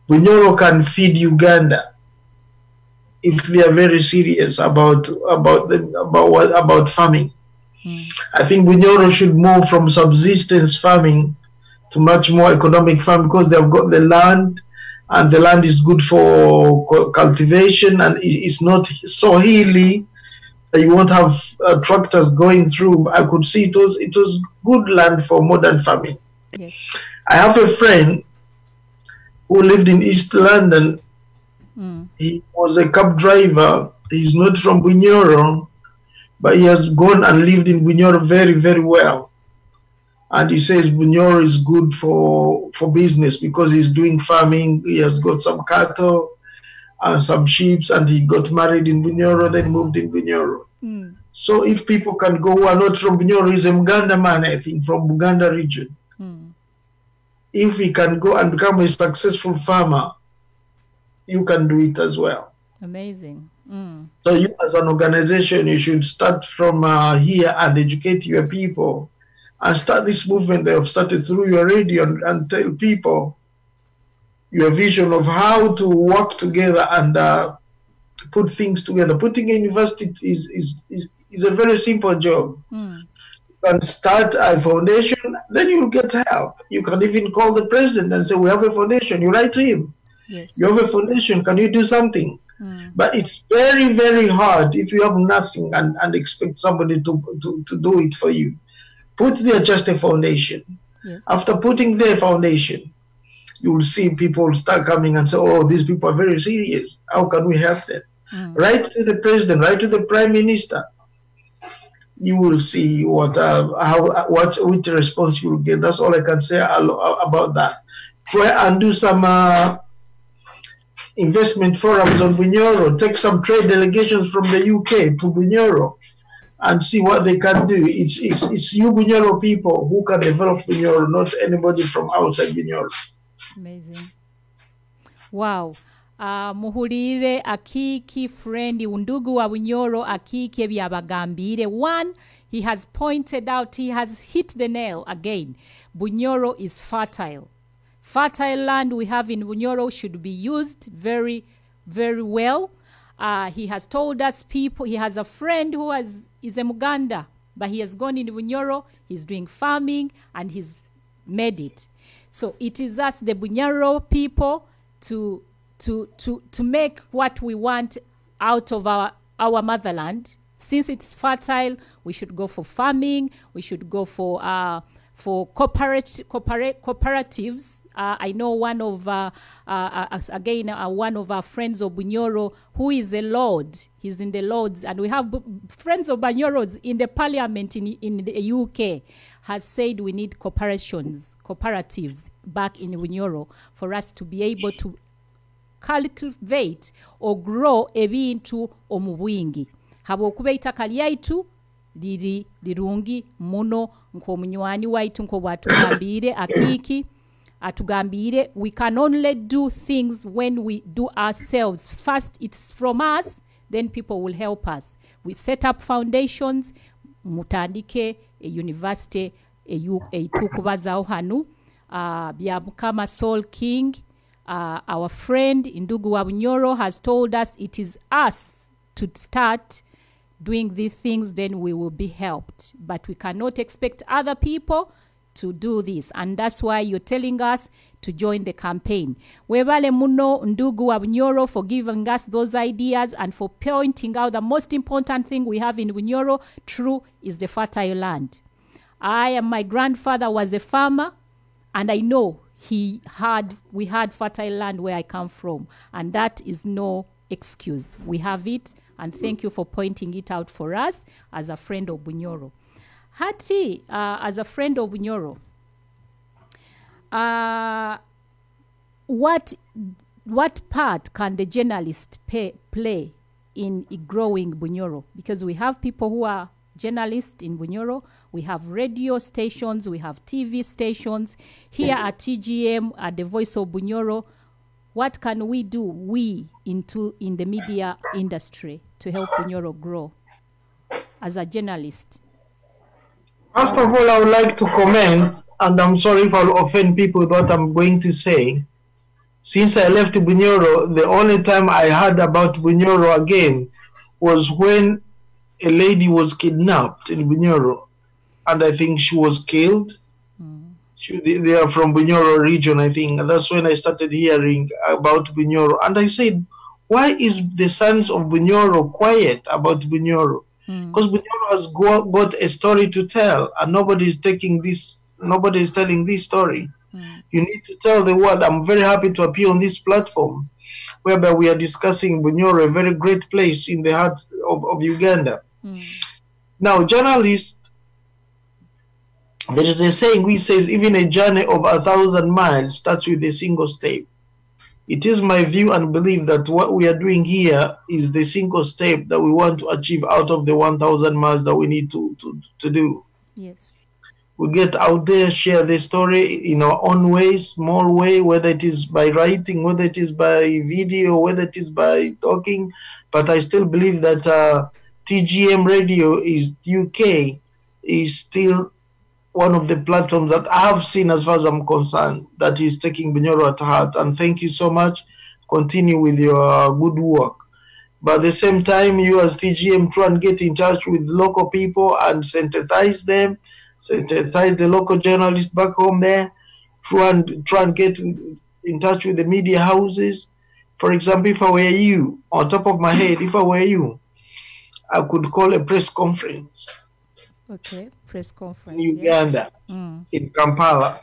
Bunyoro can feed Uganda if they are very serious about farming. I think Bunyoro should move from subsistence farming to much more economic farming because they have got the land, and the land is good for cultivation, and it's not so hilly that you won't have tractors going through. I could see it was good land for modern farming. Yes. I have a friend who lived in East London. He was a cab driver. He's not from Bunyoro, but he has gone and lived in Bunyoro very, very well. And he says Bunyoro is good for business because he's doing farming. He has got some cattle and some sheep, and he got married in Bunyoro, then moved in Bunyoro. So if people can go who are not from Bunyoro, he's a Buganda man, I think, from Buganda region. If he can go and become a successful farmer, you can do it as well. Amazing. So you as an organization, you should start from here and educate your people and start this movement they have started through your radio and tell people your vision of how to work together and put things together. Putting a university is a very simple job. You can start a foundation, then you'll get help. You can even call the president and say, we have a foundation. You write to him. Yes. You have a foundation. Can you do something? But it's very, very hard if you have nothing and expect somebody to do it for you. Put there just a foundation. Yes. After putting their foundation, you will see people start coming and say, oh, these people are very serious. How can we help them? Right to the president, right to the prime minister. You will see which response you will get. That's all I can say about that. Try and do some investment forums on Bunyoro. Take some trade delegations from the UK to Bunyoro and see what they can do. It's you Bunyoro people who can develop Bunyoro, not anybody from outside Bunyoro. Amazing. Wow. Muhulire Akiiki friend undugu wa Bunyoro Akiiki ebyabagambire. One, he has pointed out, he has hit the nail again. Bunyoro is fertile. Fertile land we have in Bunyoro should be used very, very well. He has told us people, he has a friend who is a Muganda, but he has gone in Bunyoro, he's doing farming, and he's made it. So it is us, the Bunyoro people, to make what we want out of our motherland. Since it's fertile, we should go for farming. We should go for cooperatives. I know one of one of our friends of Bunyoro who is a lord. He's in the Lords, and we have friends of Bunyoros in the parliament in the UK has said we need cooperatives back in Bunyoro for us to be able to cultivate or grow ebintu omubwingi. Habwokuba itaka lyaitu lirungi muno nk'omunywani waitu nk'obwatugambire Akiiki atugambire we can only do things when we do ourselves. First it's from us, then people will help us. We set up foundations, mutandike a university eitukubazaho hanu bya Mukama Soul King. Our friend Indugu wa Bunyoro has told us it is us to start doing these things, then we will be helped. But we cannot expect other people to do this. And that's why you're telling us to join the campaign. Webale muno Ndugu wa Bunyoro for giving us those ideas and for pointing out the most important thing we have in Bunyoro, true, is the fertile land. My grandfather was a farmer, and I know we had fertile land where I come from, and that is no excuse. We have it, and thank you for pointing it out for us as a friend of Bunyoro. Hati, as a friend of Bunyoro, what part can the journalist play in growing Bunyoro? Because we have people who are journalists in Bunyoro, we have radio stations, we have TV stations. Here at TGM, at the Voice of Bunyoro, what can we do, in the media industry, to help Bunyoro grow as a journalist? First of all, I would like to comment, and I'm sorry if I'll offend people with what I'm going to say. Since I left Bunyoro, the only time I heard about Bunyoro again was when a lady was kidnapped in Bunyoro, and I think she was killed. They are from Bunyoro region, I think. And that's when I started hearing about Bunyoro. And I said, why is the sons of Bunyoro quiet about Bunyoro? Because Bunyoro has got a story to tell, and nobody is telling this story. You need to tell the world. I'm very happy to appear on this platform, whereby we are discussing Bunyoro, a very great place in the heart of Uganda. Now, journalists, there is a saying which says, even a journey of 1,000 miles starts with a single step. It is my view and belief that what we are doing here is the single step that we want to achieve out of the 1,000 miles that we need to do. Yes. We get out there, share the story in our own way, small way, whether it is by writing, whether it is by video, whether it is by talking. But I still believe that TGM Radio is UK is still one of the platforms that I have seen, as far as I'm concerned, that is taking Bunyoro at heart. And thank you so much. Continue with your good work. But at the same time, you as TGM try and get in touch with local people and sensitize them, sensitize the local journalists back home there. Try and get in touch with the media houses. For example, if I were you, on top of my head, if I were you, I could call a press conference. Okay, press conference. In Uganda, in Kampala,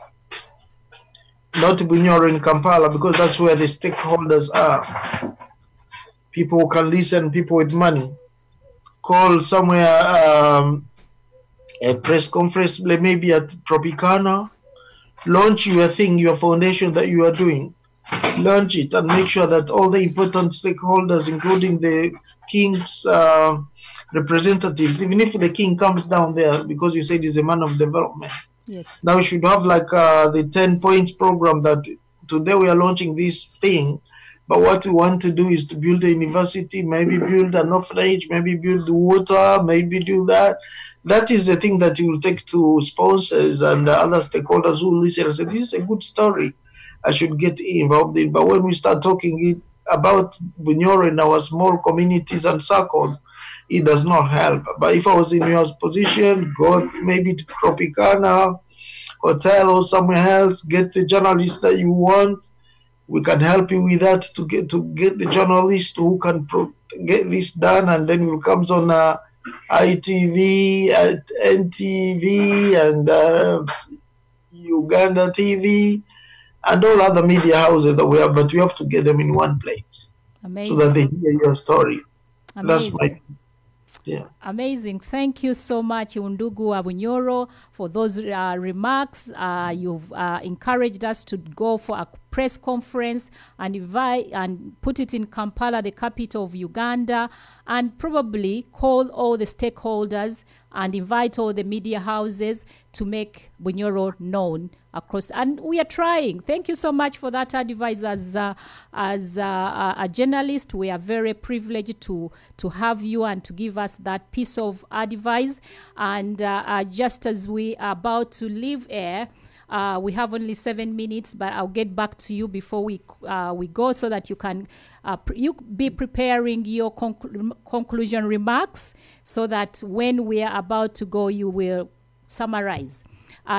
not Bunyoro in Kampala, because that's where the stakeholders are. People who can listen, people with money. Call somewhere a press conference, maybe at Tropicana. Launch your thing, your foundation that you are doing. Launch it and make sure that all the important stakeholders, including the king's representatives, even if the king comes down there, because you said he's a man of development. Yes. Now we should have like the 10 points program that today we are launching this thing, but what we want to do is to build a university, maybe build an orphanage, maybe build water, maybe do that. That is the thing that you will take to sponsors and other stakeholders who listen and say, this is a good story, I should get involved in. But when we start talking about Bunyoro in our small communities and circles, it does not help. But if I was in your position, go maybe to Tropicana Hotel or somewhere else, get the journalists that you want. We can help you with that to get the journalist who can get this done, and then it comes on ITV, at NTV, and Uganda TV, and all other media houses that we have. But we have to get them in one place. Amazing. So that they hear your story. Amazing. That's my. Yeah. Amazing. Thank you so much, Undugu Bunyoro, for those remarks. You've encouraged us to go for a press conference and invite and put it in Kampala, the capital of Uganda, and probably call all the stakeholders and invite all the media houses to make Bunyoro known across. And we are trying. Thank you so much for that advice. As a journalist, we are very privileged to have you and to give us that piece of advice. And just as we are about to leave air, we have only 7 minutes, but I'll get back to you before we go, so that you can you be preparing your conclusion remarks, so that when we are about to go, you will summarize.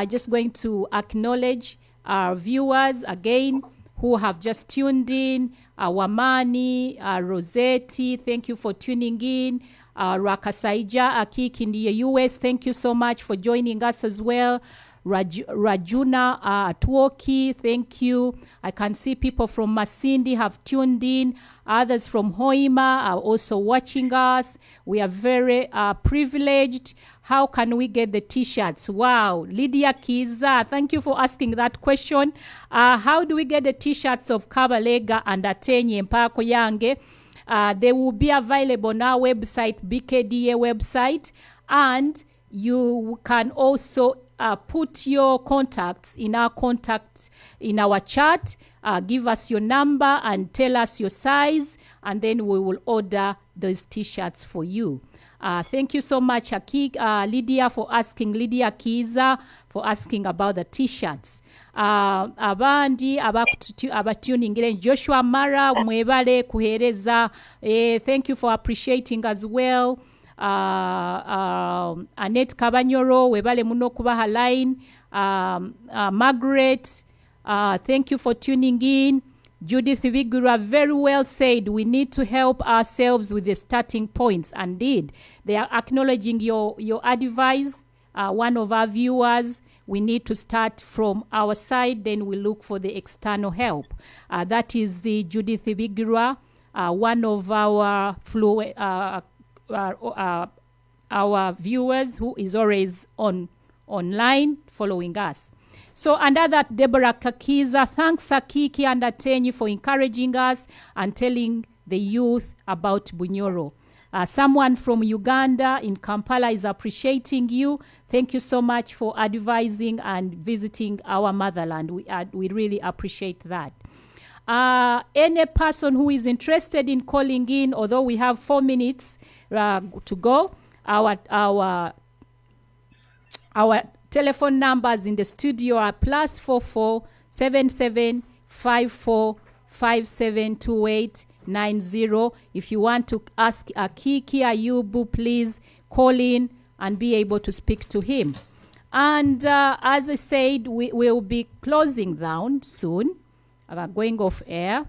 Just going to acknowledge our viewers again who have just tuned in. Wamani, Rosetti, thank you for tuning in. Rakasaija Akiiki in the US, thank you so much for joining us as well. Rajuna Atwoki, thank you. I can see people from Masindi have tuned in. Others from Hoima are also watching us. We are very privileged. How can we get the t-shirts? Wow. Lydia Kiza, thank you for asking that question. How do we get the t-shirts of Kabalega and Atenye Mpako Yange? They will be available on our website, BKDA website, and you can also put your contacts in our chat. Give us your number and tell us your size, and then we will order those t-shirts for you. Thank you so much, Lydia, for asking, Lydia Kiza, for asking about the t-shirts. Abandi abatuning in Joshua Mara mwebale kuhereza. Thank you for appreciating as well. Annette Kabanyoro, webale muno kubaha line. Margaret, thank you for tuning in. Judith Vigura, very well said. We need to help ourselves with the starting points. Indeed, they are acknowledging your advice. One of our viewers, we need to start from our side, then we look for the external help. That is the Judith Vigura, one of our our viewers who is always online following us. So under that, Deborah Kakiza, thanks Akiiki and Atenyi for encouraging us and telling the youth about Bunyoro. Someone from Uganda in Kampala is appreciating you. Thank you so much for advising and visiting our motherland. We really appreciate that. Any person who is interested in calling in, although we have 4 minutes to go, our telephone numbers in the studio are +44 77 54 5728 90. If you want to ask Akiiki Ayubu, please call in and be able to speak to him. And as I said, we will be closing down soon. Going off air.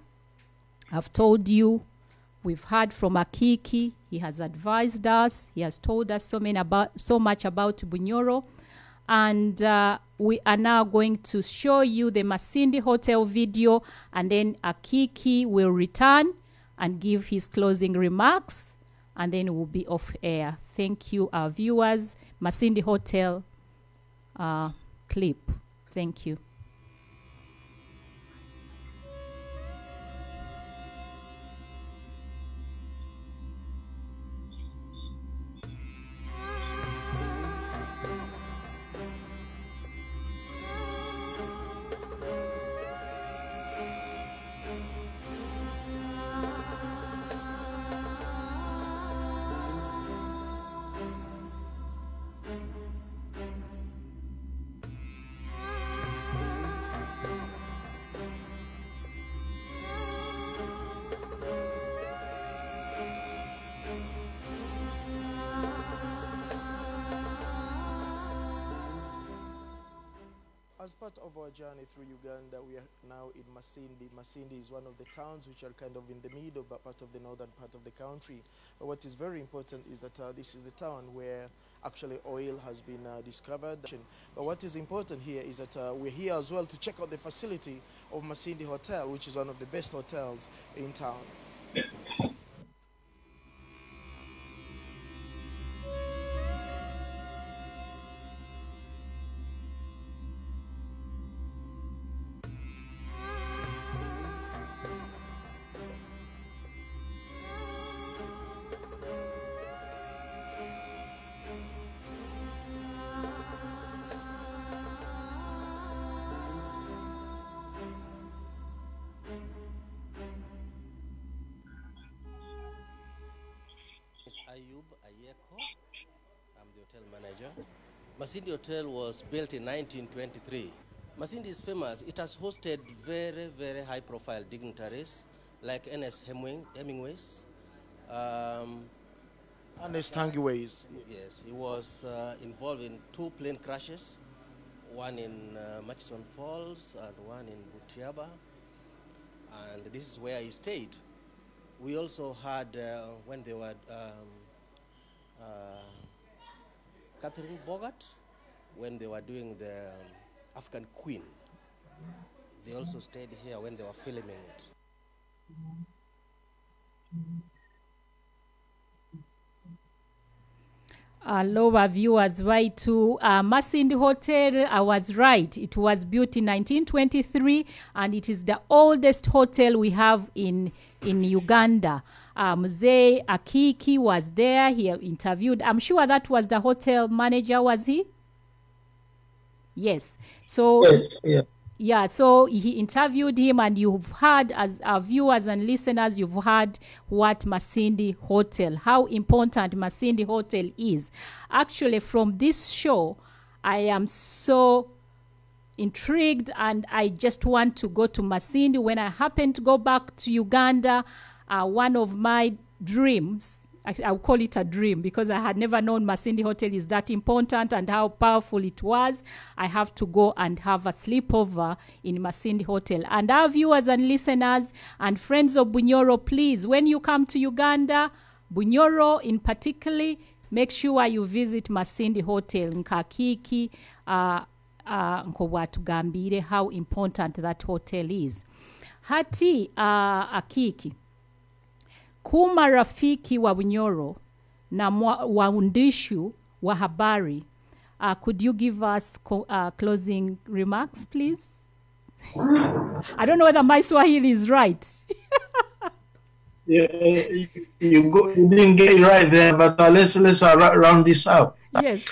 I've told you, we've heard from Akiiki. He has advised us. He has told us so much about Bunyoro. And we are now going to show you the Masindi Hotel video, and then Akiiki will return and give his closing remarks, and then we'll be off air. Thank you, our viewers. Masindi Hotel clip. Thank you. As part of our journey through Uganda, we are now in Masindi. Masindi is one of the towns which are kind of in the middle part of the northern part of the country. But what is very important is that this is the town where actually oil has been discovered. But what is important here is that we're here as well to check out the facility of Masindi Hotel, which is one of the best hotels in town. Job Akiiki. I'm the hotel manager. Masindi Hotel was built in 1923. Masindi is famous. It has hosted very, very high-profile dignitaries like Ernest Hemingway's. Ernest Hemingway's. Yes, he was involved in 2 plane crashes, one in Murchison Falls and one in Butiaba, and this is where he stayed. We also had, when they were Catherine Bogart, when they were doing the African Queen, they also stayed here when they were filming it. Hello, our viewers. Right to Masindi Hotel. I was right. It was built in 1923, and it is the oldest hotel we have in Uganda. Job Akiiki was there. He interviewed. I'm sure that was the hotel manager, was he? Yes. So Yes, yeah. yeah, so he interviewed him, and you've heard, as our viewers and listeners, you've heard what Masindi Hotel, how important Masindi Hotel is. Actually, from this show, I am so intrigued, and I just want to go to Masindi. When I happen to go back to Uganda, one of my dreams, I'll call it a dream, because I had never known Masindi Hotel is that important and how powerful it was. I have to go and have a sleepover in Masindi Hotel. And our viewers and listeners and friends of Bunyoro, please, when you come to Uganda, Bunyoro in particular, make sure you visit Masindi Hotel. Nkakiki, nkobwatugambire how important that hotel is. Hati Akiiki, kuma rafiki wa Bunyoro na waundishu wa habari. Could you give us closing remarks, please? I don't know whether my Swahili is right. Yeah, you didn't get it right there, but let's round this up. Yes.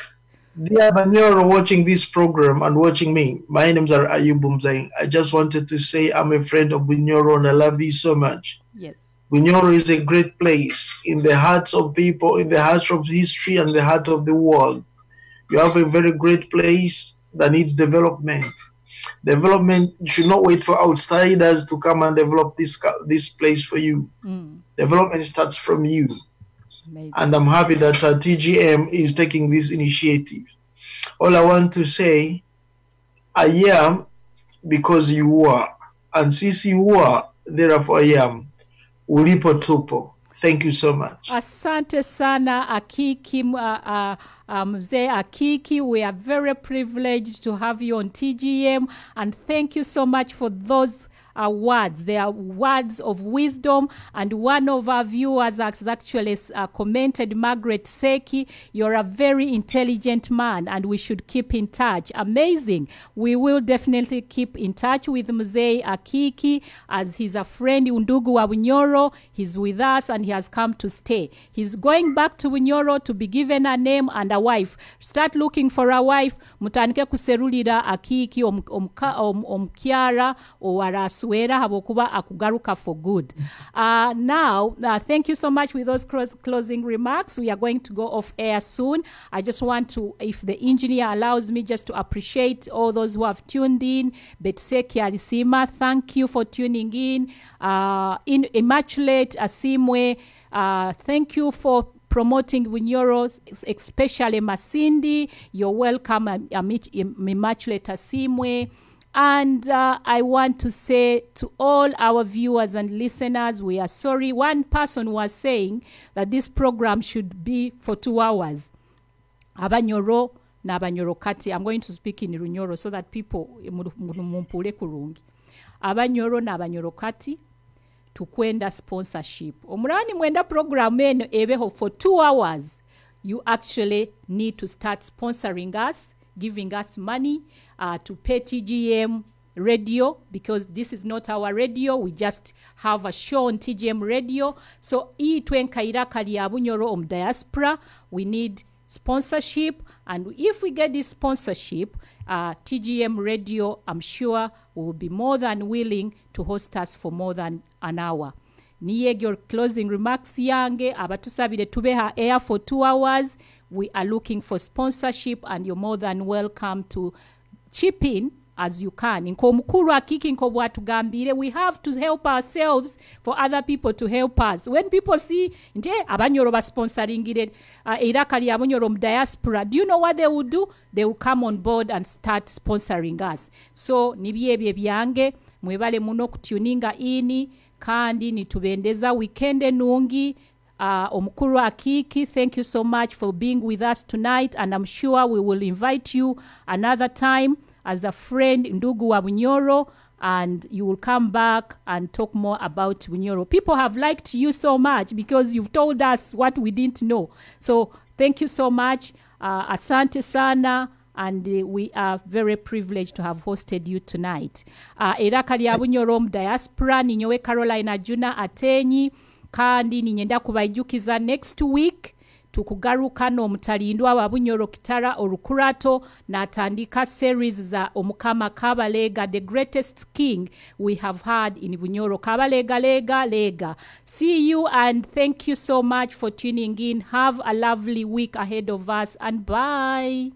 Dear Bunyoro watching this program and watching me, my name is Ayubumzai. I just wanted to say I'm a friend of Bunyoro and I love you so much. Yes. Bunyoro is a great place in the hearts of people, in the hearts of history and the heart of the world. You have a very great place that needs development. Development should not wait for outsiders to come and develop this place for you. Development starts from you. Amazing. And I'm happy that TGM is taking this initiative. All I want to say, I am because you are. And since you are, therefore I am. Ulipo tupo. Thank you so much. Asante sana Akiiki, Mzee Akiiki. We are very privileged to have you on TGM, and thank you so much for those words. They are words of wisdom, and one of our viewers has actually commented, Margaret Seki, you're a very intelligent man and we should keep in touch. Amazing. We will definitely keep in touch with Mzee Akiiki, as he's a friend, Undugu wa Bunyoro. He's with us and he has come to stay. He's going back to Bunyoro to be given a name and a wife. Start looking for a wife. Mutanike kuserulira Akiiki omkyara owarasu habokuba akugaruka for good. Now, thank you so much with those closing remarks. We are going to go off air soon. I just want to, if the engineer allows me, just to appreciate all those who have tuned in. Betseki Alisima, thank you for tuning in. Immaculate Asimwe, thank you for promoting Bunyoro, especially Masindi. You're welcome, Immaculate Asimwe. And I want to say to all our viewers and listeners, we are sorry. One person was saying that this program should be for 2 hours. Abanyoro na Abanyoro Kati. I'm going to speak in Runyoro so that people mumpule kurungi. Abanyoro na Abanyoro Kati tukwenda sponsorship. Omurani mwenda program eno ebeho for 2 hours. You actually need to start sponsoring us, giving us money to pay TGM radio, because this is not our radio. We just have a show on TGM radio. So itwenkaira kali ya Bunyoro Diaspora, we need sponsorship, and if we get this sponsorship, TGM radio, I'm sure, will be more than willing to host us for more than an hour. Niye your closing remarks yange, abatusabire tubeha air for 2 hours. We are looking for sponsorship, and you're more than welcome to chip in as you can. We have to help ourselves for other people to help us. When people see Abanyoro sponsoring it, Irakali Bunyoro Diaspora, do you know what they will do? They will come on board and start sponsoring us. So nibyebye byange mwebale muno kutuninga ini kandi nitubendeza weekend nungi. Omukuru Akiiki, thank you so much for being with us tonight, and I'm sure we will invite you another time as a friend, Ndugu wa Bunyoro, and you will come back and talk more about Bunyoro. People have liked you so much because you've told us what we didn't know. So thank you so much. Asante sana. And we are very privileged to have hosted you tonight. Erakali ya Bunyoro Diaspora, ninyowe Carolina Juna Atenyi, kandi ninyenda kubaijukiza next week tukugaruka no mutalindwa wa Bunyoro Kitara Orukurato na tandika series za omukama Kabalega, the greatest king we have had in Bunyoro. Kabalega lega. See you, and thank you so much for tuning in. Have a lovely week ahead of us, and bye.